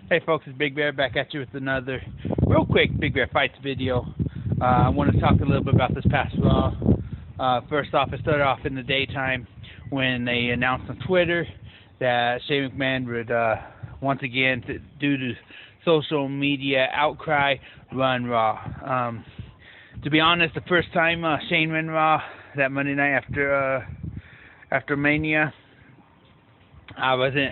Hey folks, it's Big Bear back at you with another real quick Big Bear Fights video. I want to talk a little bit about this past Raw. First off, it started off in the daytime when they announced on Twitter that Shane McMahon would once again, due to social media outcry, run Raw. To be honest, the first time Shane ran Raw that Monday night after Mania, I wasn't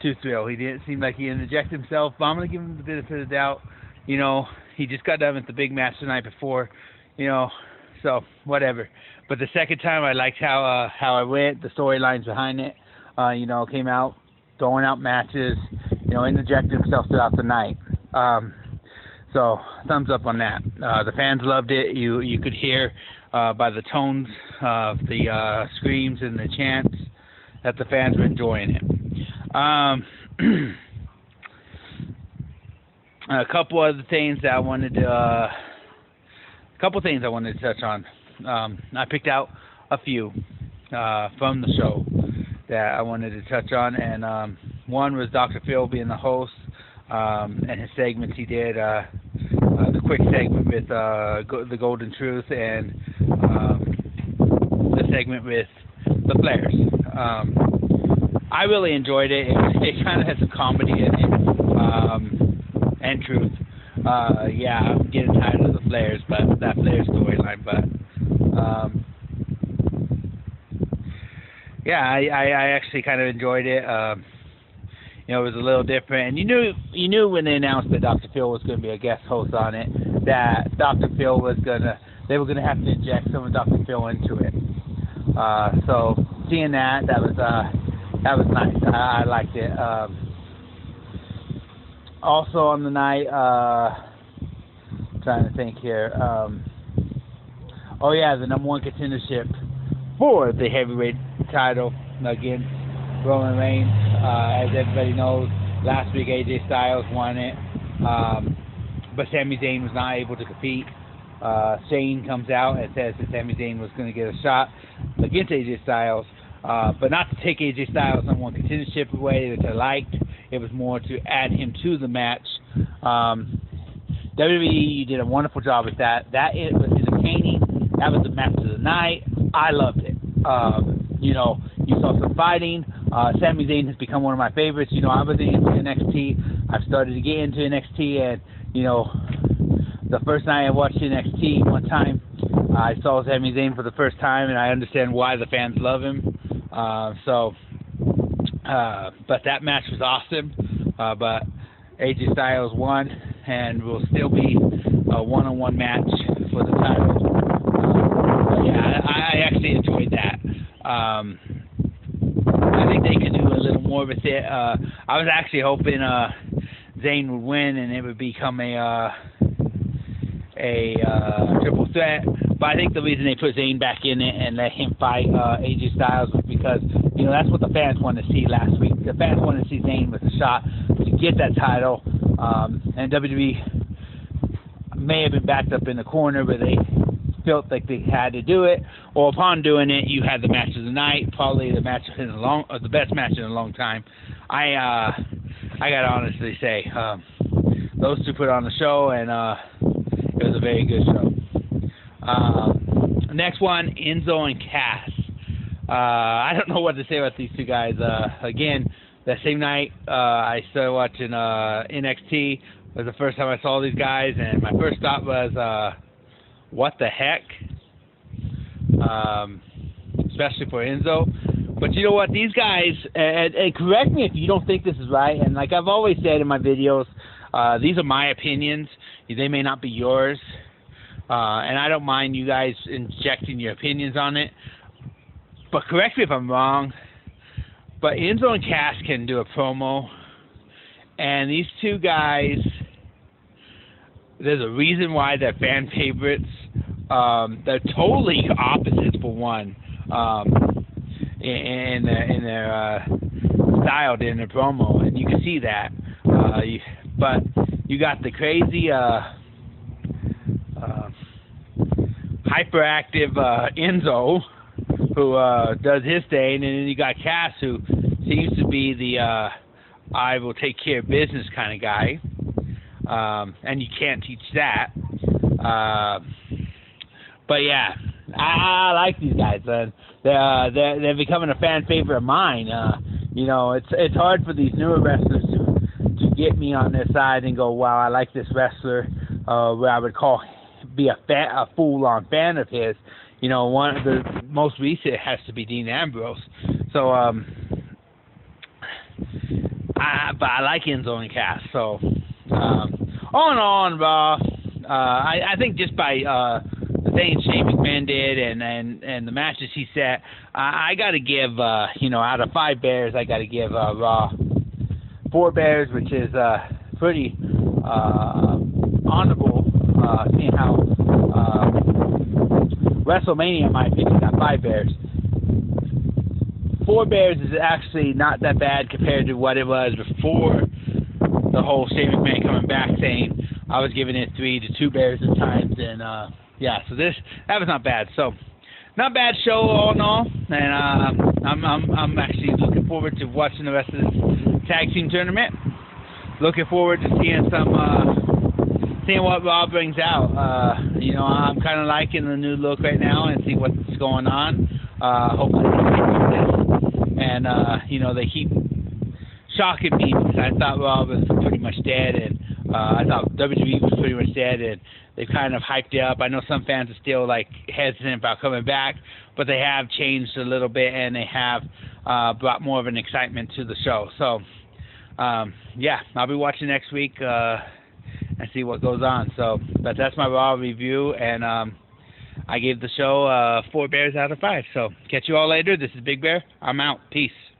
too thrilled. He didn't seem like he interjected himself, but I'm going to give him the benefit of the doubt. You know, he just got done with the big match the night before, you know, so whatever. But the second time, I liked how I went, the storylines behind it, you know, came out, throwing out matches, you know, interjecting himself throughout the night. So, thumbs up on that. The fans loved it. You could hear by the tones of the screams and the chants that the fans were enjoying it. A couple other things that I wanted to, touch on. I picked out a few from the show that I wanted to touch on, and one was Dr. Phil being the host, and his segments he did, the quick segment with the Golden Truth, and the segment with the Flairs. I really enjoyed it. It kind of has some comedy in it, and truth. Yeah, I'm getting tired of the Flairs, but that Flair storyline. But yeah, I actually kind of enjoyed it. You know, it was a little different, and you knew when they announced that Dr. Phil was going to be a guest host on it, that Dr. Phil they were gonna have to inject some of Dr. Phil into it. So seeing that was nice. I liked it. Also on the night, trying to think here. Oh yeah, the number one contendership for the heavyweight title against Roman Reigns. As everybody knows, last week AJ Styles won it, but Sami Zayn was not able to compete. Shane comes out and says that Sami Zayn was going to get a shot against AJ Styles, but not to take AJ Styles number one contendership away, which I liked. It was more to add him to the match. WWE, you did a wonderful job with that. It was entertaining. That was the match of the night. I loved it. You know, you saw some fighting. Sami Zayn has become one of my favorites. You know, I was into NXT. I've started to get into NXT, and, you know, the first night I watched NXT one time, I saw Sami Zayn for the first time, and I understand why the fans love him. But that match was awesome. But AJ Styles won, and will still be a one-on-one match for the title. But yeah, I actually enjoyed that. I think they could do a little more with it. I was actually hoping Zayn would win, and it would become a triple threat. But I think the reason they put Zayn back in it and let him fight AJ Styles was because, you know, that's what the fans wanted to see last week. The fans wanted to see Zayn with a shot to get that title. And WWE may have been backed up in the corner, but they felt like they had to do it. Or upon doing it, you had the match of the night, probably the best match in a long time. I gotta honestly say, those two put on the show, and it was a very good show. Next one, Enzo and Cass. I don't know what to say about these two guys. Again, that same night, I started watching NXT. It was the first time I saw these guys, and my first thought was, what the heck? Especially for Enzo. But you know what? These guys, and correct me if you don't think this is right, and like I've always said in my videos, these are my opinions. They may not be yours. And I don't mind you guys injecting your opinions on it. But correct me if I'm wrong. But Enzo and Cass can do a promo. And these two guys, there's a reason why they're fan favorites. They're totally opposites for one. In their style in their promo. And you can see that. But you got the crazy hyperactive Enzo, who does his thing, and then you got Cass, who seems to be the I will take care of business kind of guy, and you can't teach that. But yeah, I like these guys, and they're becoming a fan favorite of mine. You know, it's hard for these newer wrestlers to get me on their side and go, wow, I like this wrestler. Where I would be a full-on fan of his. You know, one of the most recent has to be Dean Ambrose. So, but I like Enzo and Cass. So, all in all, on Raw, I think just by the things Shane McMahon did and the matches he set, I got to give, you know, out of 5 bears, I got to give Raw 4 bears, which is pretty honorable, seeing how WrestleMania, in my opinion, got 5 bears. 4 bears is actually not that bad compared to what it was before the whole Shane McMahon coming back saying I was giving it 3 to 2 bears at times, and yeah, so that was not bad. So not bad show all in all, and I'm actually looking forward to watching the rest of this tag team tournament. Looking forward to seeing seeing what Raw brings out. You know, I'm kind of liking the new look right now and see what's going on. Hopefully they keep with this. And, you know, they keep shocking me because I thought Raw was pretty much dead, and I thought WWE was pretty much dead, and they've kind of hyped it up. I know some fans are still, like, hesitant about coming back, but they have changed a little bit, and they have brought more of an excitement to the show. So, yeah, I'll be watching next week and see what goes on. So, but that's my Raw review, and I gave the show 4 bears out of 5. So, catch you all later. This is Big Bear. I'm out. Peace.